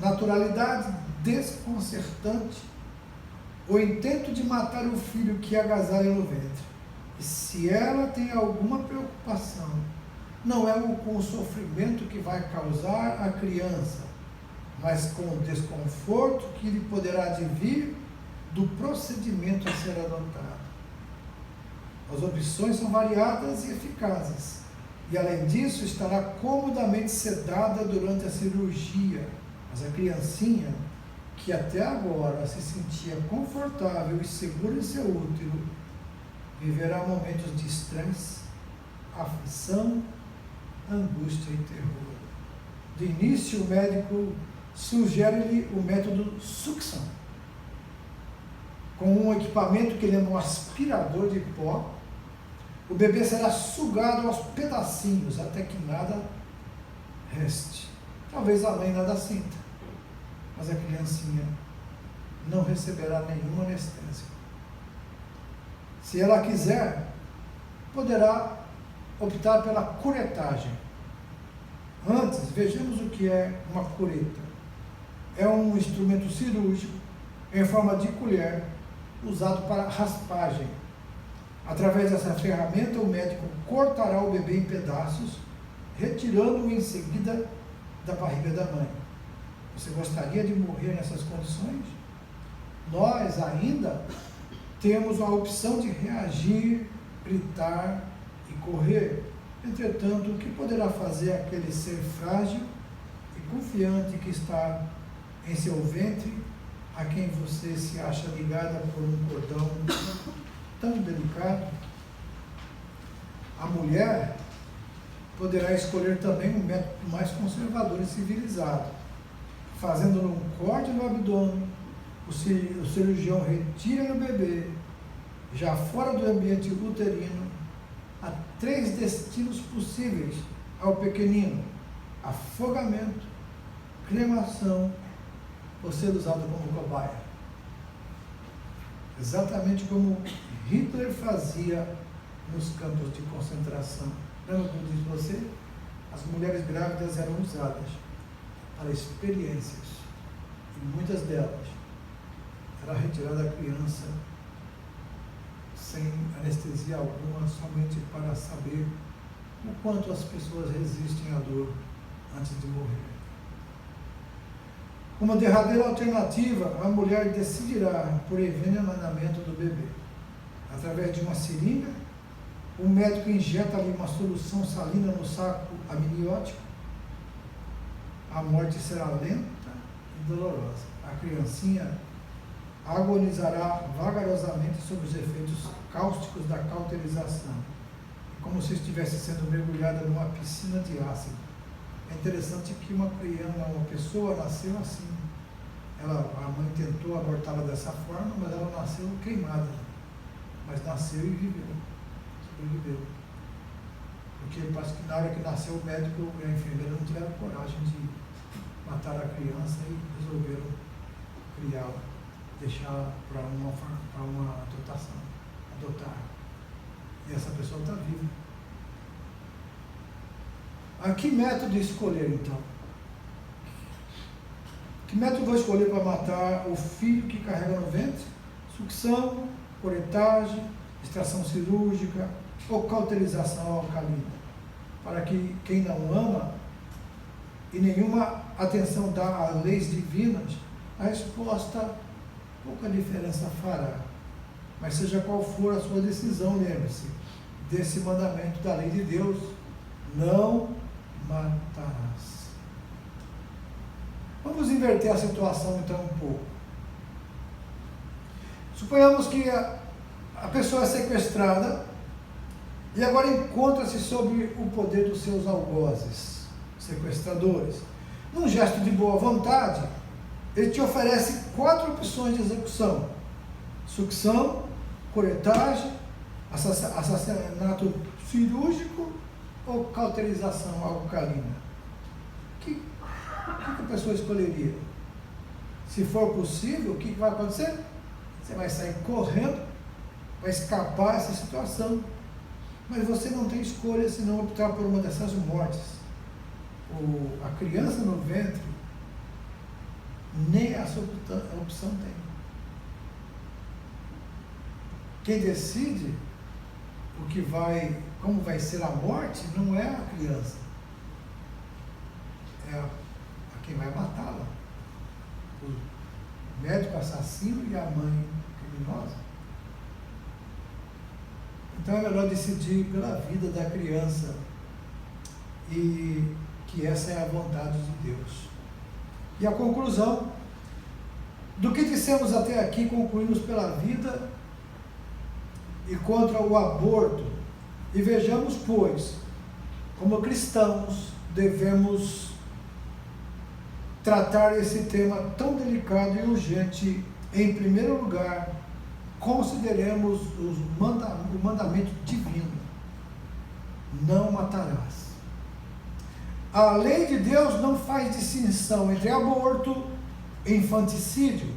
S1: naturalidade desconcertante o intento de matar o filho que agasalha no ventre. E se ela tem alguma preocupação, não é com o sofrimento que vai causar a criança, mas com o desconforto que lhe poderá advir do procedimento a ser adotado. As opções são variadas e eficazes, e além disso estará comodamente sedada durante a cirurgia, mas a criancinha, que até agora se sentia confortável e segura em seu útero, viverá momentos de estresse, aflição, angústia e terror. De início, o médico sugere-lhe o método sucção, com um equipamento que lembra um aspirador de pó. O bebê será sugado aos pedacinhos até que nada reste. Talvez a mãe nada sinta, mas a criancinha não receberá nenhuma anestesia. Se ela quiser, poderá optar pela curetagem. Antes, vejamos o que é uma cureta. É um instrumento cirúrgico em forma de colher, usado para raspagem. Através dessa ferramenta, o médico cortará o bebê em pedaços, retirando-o em seguida da barriga da mãe. Você gostaria de morrer nessas condições? Nós ainda temos a opção de reagir, gritar e correr. Entretanto, o que poderá fazer aquele ser frágil e confiante que está em seu ventre, a quem você se acha ligada por um cordão tão delicado? A mulher poderá escolher também um método mais conservador e civilizado. Fazendo um corte no abdômen, o cirurgião retira o bebê. Já fora do ambiente uterino, há 3 destinos possíveis ao pequenino: afogamento, cremação ou ser usado como cobaia. Exatamente como Hitler fazia nos campos de concentração. Lembra como eu disse para você? As mulheres grávidas eram usadas para experiências, e muitas delas era retirada a criança sem anestesia alguma, somente para saber o quanto as pessoas resistem à dor antes de morrer. Como derradeira alternativa, a mulher decidirá por envenenamento do bebê. Através de uma seringa, o médico injeta ali uma solução salina no saco amniótico. A morte será lenta e dolorosa. A criancinha agonizará vagarosamente sob os efeitos cáusticos da cauterização, como se estivesse sendo mergulhada numa piscina de ácido. É interessante que uma pessoa nasceu assim. A mãe tentou abortá-la dessa forma, mas ela nasceu queimada. Mas nasceu e viveu, sobreviveu. Porque parece que na hora que nasceu o médico e a enfermeira não tiveram coragem de mataram a criança e resolveram criá-la, deixá-la para uma adotar. E essa pessoa está viva. A que método escolher então? Que método vou escolher para matar o filho que carrega no ventre? Sucção, curetagem, extração cirúrgica ou cauterização alcalina? Para que quem não ama e nenhuma atenção dá às leis divinas, a resposta pouca diferença fará. Mas seja qual for a sua decisão, lembre-se desse mandamento da lei de Deus: não matarás. Vamos inverter a situação então um pouco. Suponhamos que a pessoa é sequestrada e agora encontra-se sob o poder dos seus algozes, sequestradores. Num gesto de boa vontade, ele te oferece 4 opções de execução: sucção, curetagem, assassinato cirúrgico ou cauterização alcalina. O que a pessoa escolheria? Se for possível, o que vai acontecer? Você vai sair correndo, vai escapar dessa situação. Mas você não tem escolha senão optar por uma dessas mortes. A criança no ventre, nem essa opção tem. Quem decide como vai ser a morte não é a criança, é a quem vai matá-la, o médico assassino e a mãe criminosa. Então é melhor decidir pela vida da criança, e que essa é a vontade de Deus. E a conclusão do que dissemos até aqui, concluímos pela vida e contra o aborto. E vejamos, pois, como cristãos devemos tratar esse tema tão delicado e urgente. Em primeiro lugar, consideremos o mandamento divino: não matarás. A lei de Deus não faz distinção entre aborto e infanticídio.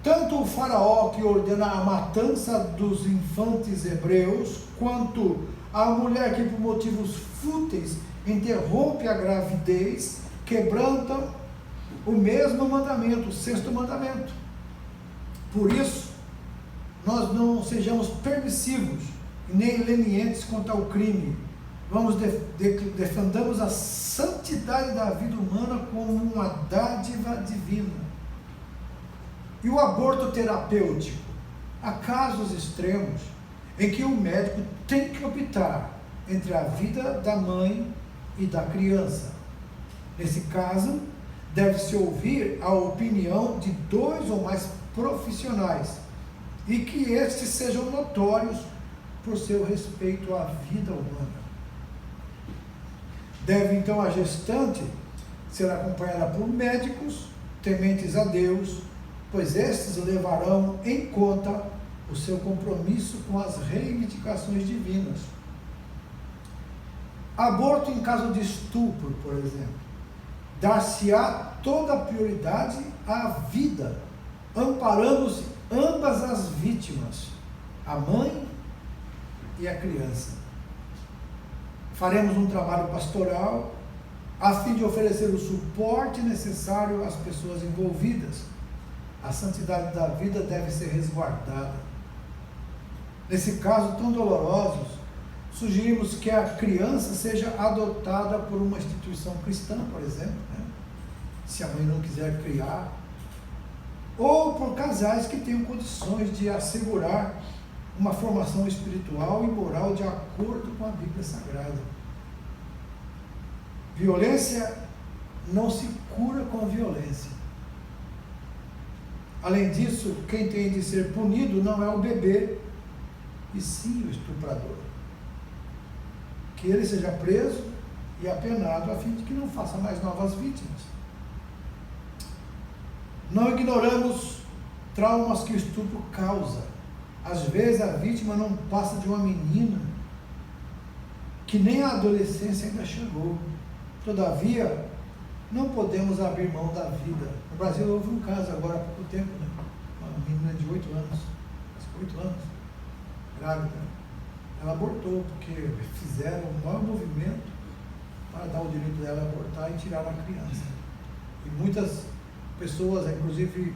S1: Tanto o faraó, que ordena a matança dos infantes hebreus, quanto a mulher que por motivos fúteis interrompe a gravidez, quebrantam o mesmo mandamento, o 6º mandamento. Por isso, nós não sejamos permissivos nem lenientes quanto ao crime. Defendamos a santidade da vida humana como uma dádiva divina. E o aborto terapêutico? Há casos extremos em que o médico tem que optar entre a vida da mãe e da criança. Nesse caso, deve-se ouvir a opinião de 2 ou mais profissionais, e que estes sejam notórios por seu respeito à vida humana. Deve então a gestante ser acompanhada por médicos tementes a Deus, pois estes levarão em conta o seu compromisso com as reivindicações divinas. Aborto em caso de estupro, por exemplo, dar-se-á toda a prioridade à vida, amparando-se ambas as vítimas, a mãe e a criança. Faremos um trabalho pastoral a fim de oferecer o suporte necessário às pessoas envolvidas. A santidade da vida deve ser resguardada. Nesse caso tão doloroso, sugerimos que a criança seja adotada por uma instituição cristã, por exemplo, se a mãe não quiser criar, ou por casais que tenham condições de assegurar uma formação espiritual e moral de acordo com a Bíblia Sagrada. Violência não se cura com violência. Além disso, quem tem de ser punido não é o bebê, e sim o estuprador. Que ele seja preso e apenado a fim de que não faça mais novas vítimas. Não ignoramos traumas que o estupro causa. Às vezes a vítima não passa de uma menina que nem a adolescência ainda chegou. Todavia, não podemos abrir mão da vida. No Brasil houve um caso agora há pouco tempo, né? Uma menina de 8 anos, 8 anos, grávida. Ela abortou, porque fizeram o maior movimento para dar o direito dela a abortar e tirar a criança. E muitas pessoas, inclusive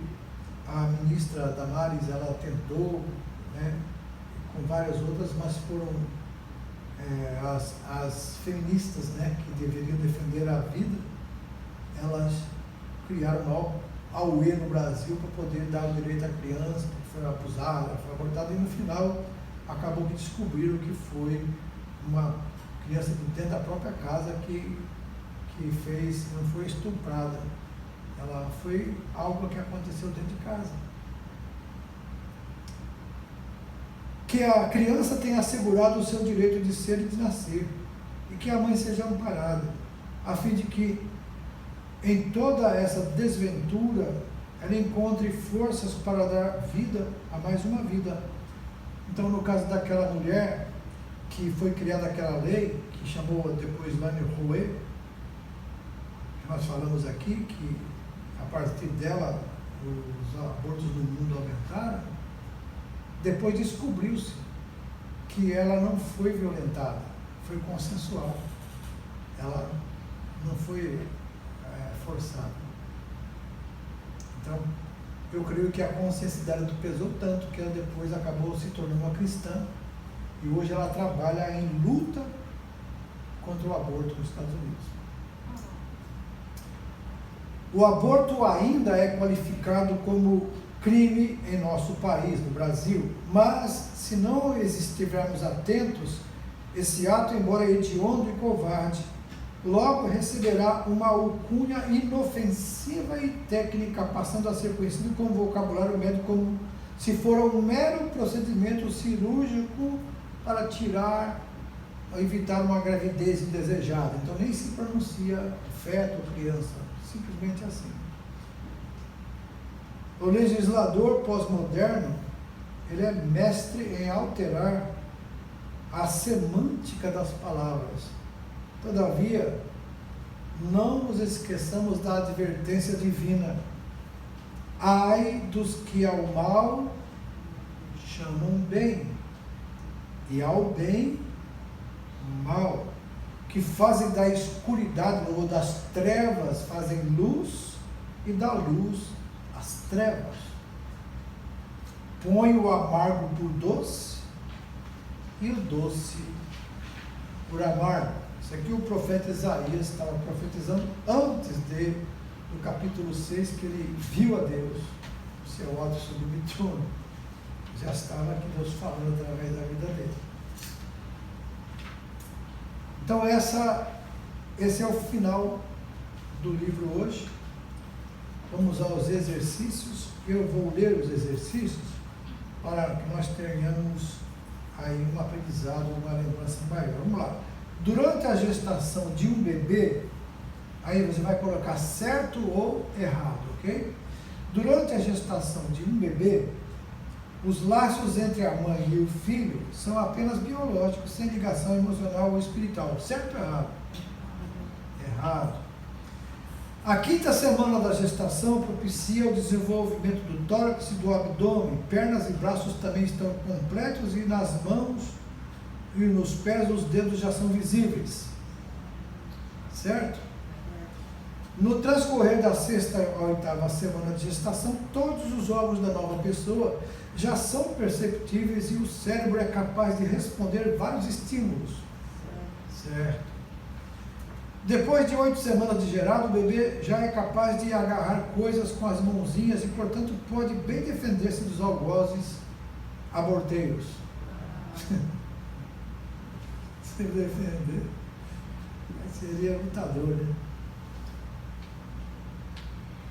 S1: a ministra Damares, ela tentou, né, com várias outras, mas foram as feministas, né, que deveriam defender a vida, elas criaram um auê no Brasil para poder dar o direito à criança, que foi abusada, foi abortada, e no final acabou que descobriram que foi uma criança de dentro da própria casa que fez, não foi estuprada, ela foi algo que aconteceu dentro de casa. Que a criança tenha assegurado o seu direito de ser e de nascer, e que a mãe seja amparada, a fim de que em toda essa desventura ela encontre forças para dar vida a mais uma vida. Então, no caso daquela mulher que foi criada aquela lei, que chamou depois Lani Roué, que nós falamos aqui, que a partir dela os abortos no mundo aumentaram, depois descobriu-se que ela não foi violentada, foi consensual, ela não foi forçada. Então, eu creio que a consciência dela pesou tanto que ela depois acabou se tornando uma cristã e hoje ela trabalha em luta contra o aborto nos Estados Unidos. O aborto ainda é qualificado como crime em nosso país, no Brasil, mas se não estivermos atentos, esse ato, embora hediondo e covarde, logo receberá uma alcunha inofensiva e técnica, passando a ser conhecido com o vocabulário médico como se for um mero procedimento cirúrgico para tirar ou evitar uma gravidez indesejada. Então nem se pronuncia feto ou criança, simplesmente assim. O legislador pós-moderno, ele é mestre em alterar a semântica das palavras. Todavia, não nos esqueçamos da advertência divina. Ai dos que ao mal chamam bem, e ao bem mal, que fazem da escuridade ou das trevas, fazem luz, e da luz as trevas. Põe o amargo por doce, e o doce por amargo. Isso aqui o profeta Isaías estava profetizando antes do capítulo 6, que ele viu a Deus, o seu alto sublime trono. Já estava aqui Deus falando através da vida dele. Então esse é o final do livro hoje. Vamos aos exercícios. Eu vou ler os exercícios para que nós tenhamos aí um aprendizado, uma lembrança maior. Vamos lá. Durante a gestação de um bebê, aí você vai colocar certo ou errado, ok? Durante a gestação de um bebê, os laços entre a mãe e o filho são apenas biológicos, sem ligação emocional ou espiritual. Certo ou errado? Errado. A 5ª semana da gestação propicia o desenvolvimento do tórax e do abdômen. Pernas e braços também estão completos e nas mãos e nos pés os dedos já são visíveis. Certo? No transcorrer da 6ª à 8ª semana de gestação, todos os órgãos da nova pessoa já são perceptíveis e o cérebro é capaz de responder vários estímulos. Certo? Depois de 8 semanas de gerado, o bebê já é capaz de agarrar coisas com as mãozinhas e, portanto, pode bem defender-se dos algozes aborteiros. Se defender, seria lutador, né?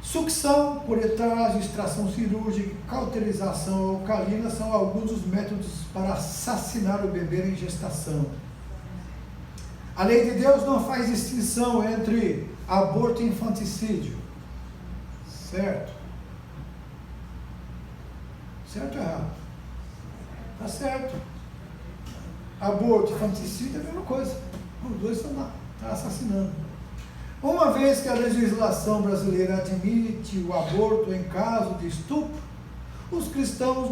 S1: Sucção, curetagem, extração cirúrgica, cauterização alcalina são alguns dos métodos para assassinar o bebê em gestação. A lei de Deus não faz distinção entre aborto e infanticídio. Certo? Certo ou errado? Está certo. Aborto e infanticídio é a mesma coisa. Os dois estão assassinando. Uma vez que a legislação brasileira admite o aborto em caso de estupro, os cristãos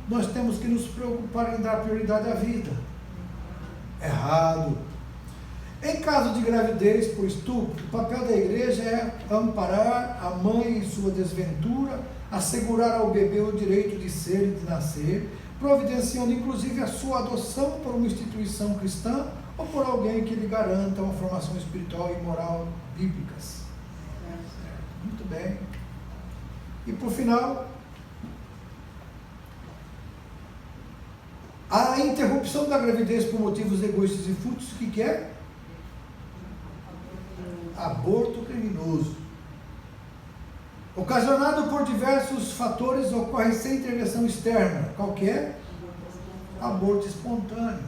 S1: nós temos que nos preocupar em dar prioridade à vida. Errado. Em caso de gravidez por estupro, o papel da igreja é amparar a mãe em sua desventura, assegurar ao bebê o direito de ser e de nascer, providenciando inclusive a sua adoção por uma instituição cristã ou por alguém que lhe garanta uma formação espiritual e moral bíblicas. Muito bem. E por final, a interrupção da gravidez por motivos egoístas e fúteis, o que é? Aborto criminoso. Ocasionado por diversos fatores, ocorre sem intervenção externa. Qual que é? Aborto espontâneo.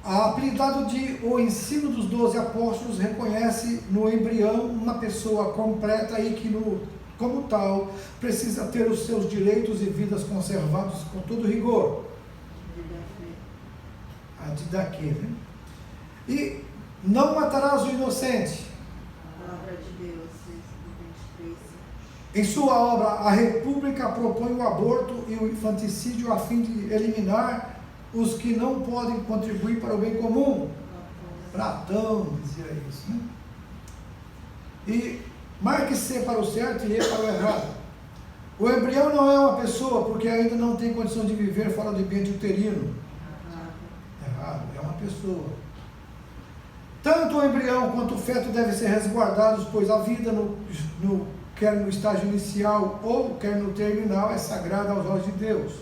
S1: Apelidado de o ensino dos 12 apóstolos, reconhece no embrião uma pessoa completa e que, como tal, precisa ter os seus direitos e vidas conservados com todo rigor. A didaquê, né? E não matarás o inocente.
S2: Palavra de Deus, 23.
S1: Em sua obra, a República propõe o aborto e o infanticídio a fim de eliminar os que não podem contribuir para o bem comum. Platão dizia isso, né? E marque C para o certo e E para o errado. O embrião não é uma pessoa porque ainda não tem condição de viver fora do ambiente uterino. Errado, é uma pessoa. Tanto o embrião quanto o feto devem ser resguardados, pois a vida, quer no estágio inicial ou quer no terminal, é sagrada aos olhos de Deus.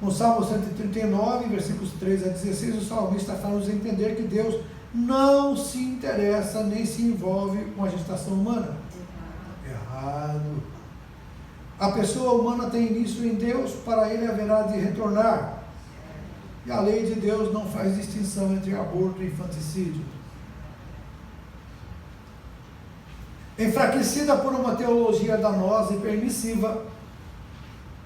S1: No Salmo 139, versículos 3 a 16, o salmista faz-nos entender que Deus não se interessa nem se envolve com a gestação humana. Errado. A pessoa humana tem início em Deus, para ele haverá de retornar. E a lei de Deus não faz distinção entre aborto e infanticídio. Enfraquecida por uma teologia danosa e permissiva,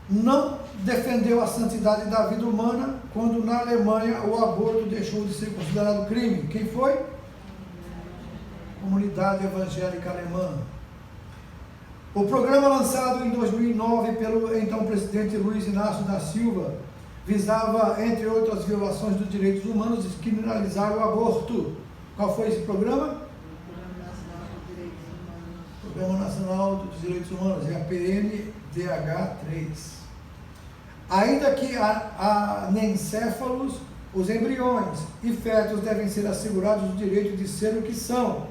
S1: não defendeu a santidade da vida humana quando na Alemanha o aborto deixou de ser considerado crime. Quem foi? Comunidade Evangélica Alemã. O programa lançado em 2009 pelo então presidente Luiz Inácio da Silva visava, entre outras violações dos direitos humanos, descriminalizar o aborto. Qual foi esse programa? Programa Nacional dos Direitos Humanos, é a PNDH3. Ainda que anencéfalos, os embriões e fetos devem ser assegurados o direito de ser o que são.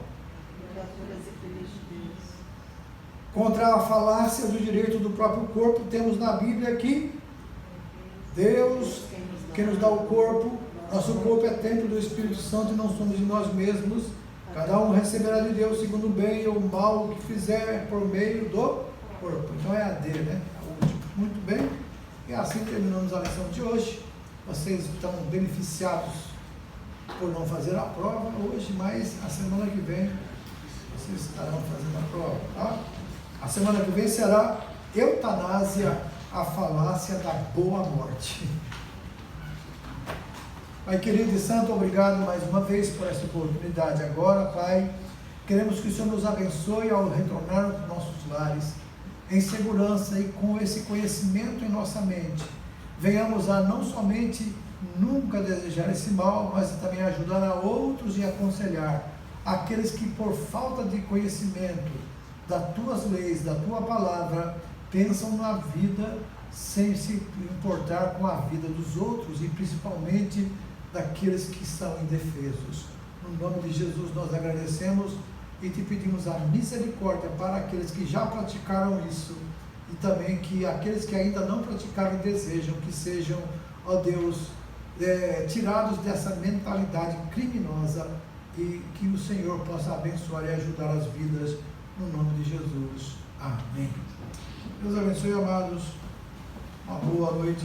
S1: Contra a falácia do direito do próprio corpo, temos na Bíblia que Deus, que nos dá o corpo, nosso corpo é templo do Espírito Santo e não somos de nós mesmos. Cada um receberá de Deus segundo o bem ou o mal que fizer por meio do corpo. Então é a D, né? Muito bem. E assim terminamos a lição de hoje. Vocês estão beneficiados por não fazer a prova hoje, mas a semana que vem vocês estarão fazendo a prova, tá? A semana que vem será eutanásia, a falácia da boa morte. Pai querido e santo, obrigado mais uma vez por essa oportunidade agora, Pai. Queremos que o Senhor nos abençoe ao retornar aos nossos lares, em segurança e com esse conhecimento em nossa mente. Venhamos a não somente nunca desejar esse mal, mas também ajudar a outros e aconselhar aqueles que por falta de conhecimento das tuas leis, da tua palavra, pensam na vida sem se importar com a vida dos outros e principalmente daqueles que são indefesos. No nome de Jesus nós agradecemos e te pedimos a misericórdia para aqueles que já praticaram isso e também que aqueles que ainda não praticaram e desejam que sejam, ó Deus, tirados dessa mentalidade criminosa e que o Senhor possa abençoar e ajudar as vidas no nome de Jesus. Amém. Deus abençoe, amados. Uma boa noite.